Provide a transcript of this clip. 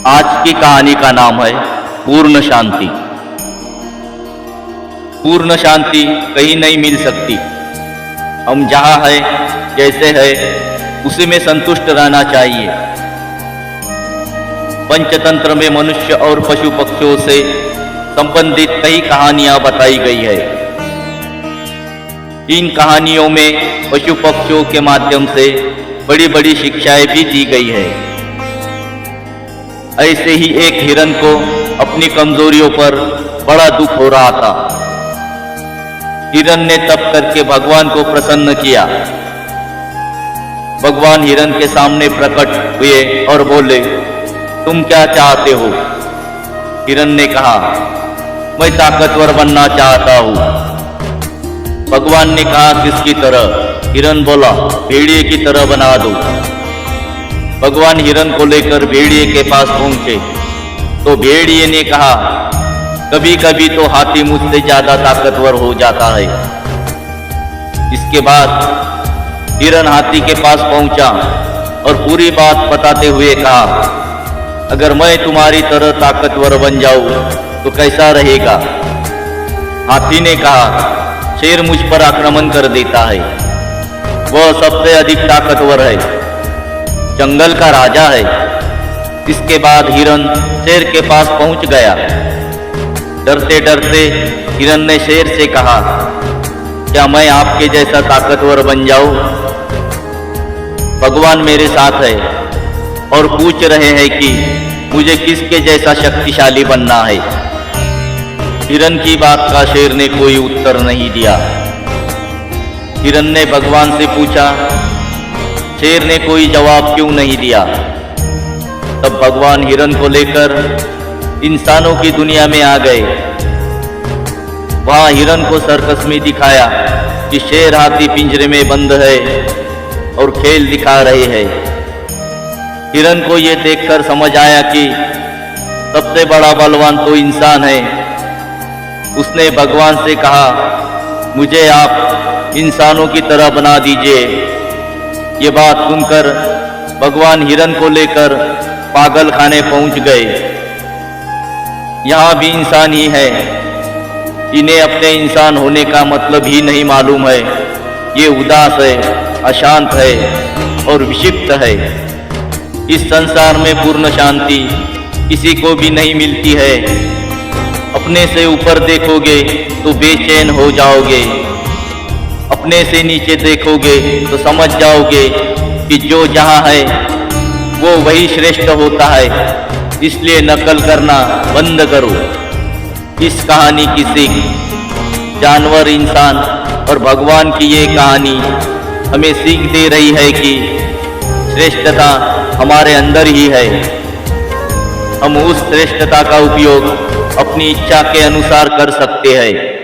आज की कहानी का नाम है पूर्ण शांति। पूर्ण शांति कहीं नहीं मिल सकती। हम जहाँ है जैसे है उसी में संतुष्ट रहना चाहिए। पंचतंत्र में मनुष्य और पशु पक्षियों से संबंधित कई कहानियां बताई गई है। इन कहानियों में पशु पक्षियों के माध्यम से बड़ी बड़ी शिक्षाएं भी दी गई है। ऐसे ही एक हिरन को अपनी कमजोरियों पर बड़ा दुख हो रहा था। हिरन ने तप करके भगवान को प्रसन्न किया। भगवान हिरन के सामने प्रकट हुए और बोले, तुम क्या चाहते हो? हिरन ने कहा, मैं ताकतवर बनना चाहता हूं। भगवान ने कहा, किसकी तरह? हिरन बोला, भेड़िए की तरह बना दो। भगवान हिरन को लेकर भेड़िए के पास पहुंचे तो भेड़िए ने कहा, कभी कभी तो हाथी मुझसे ज्यादा ताकतवर हो जाता है। इसके बाद हिरन हाथी के पास पहुंचा और पूरी बात बताते हुए कहा, अगर मैं तुम्हारी तरह ताकतवर बन जाऊं तो कैसा रहेगा? हाथी ने कहा, शेर मुझ पर आक्रमण कर देता है। वह सबसे अधिक ताकतवर है, जंगल का राजा है। इसके बाद हिरन शेर के पास पहुंच गया। डरते डरते हिरन ने शेर से कहा, क्या मैं आपके जैसा ताकतवर बन जाऊं? भगवान मेरे साथ है और पूछ रहे हैं कि मुझे किसके जैसा शक्तिशाली बनना है। हिरन की बात का शेर ने कोई उत्तर नहीं दिया। हिरन ने भगवान से पूछा, शेर ने कोई जवाब क्यों नहीं दिया? तब भगवान हिरन को लेकर इंसानों की दुनिया में आ गए। वहां हिरन को सर्कस में दिखाया कि शेर हाथी पिंजरे में बंद है और खेल दिखा रहे हैं। हिरन को यह देखकर समझ आया कि सबसे बड़ा बलवान तो इंसान है। उसने भगवान से कहा, मुझे आप इंसानों की तरह बना दीजिए। ये बात सुनकर भगवान हिरन को लेकर पागल खाने पहुंच गए। यहाँ भी इंसान ही है। इन्हें अपने इंसान होने का मतलब ही नहीं मालूम है। ये उदास है, अशांत है और विक्षिप्त है। इस संसार में पूर्ण शांति किसी को भी नहीं मिलती है। अपने से ऊपर देखोगे तो बेचैन हो जाओगे, अपने से नीचे देखोगे तो समझ जाओगे कि जो जहाँ है वो वही श्रेष्ठ होता है। इसलिए नकल करना बंद करो। इस कहानी की सीख, जानवर, इंसान और भगवान की ये कहानी हमें सीख दे रही है कि श्रेष्ठता हमारे अंदर ही है। हम उस श्रेष्ठता का उपयोग अपनी इच्छा के अनुसार कर सकते हैं।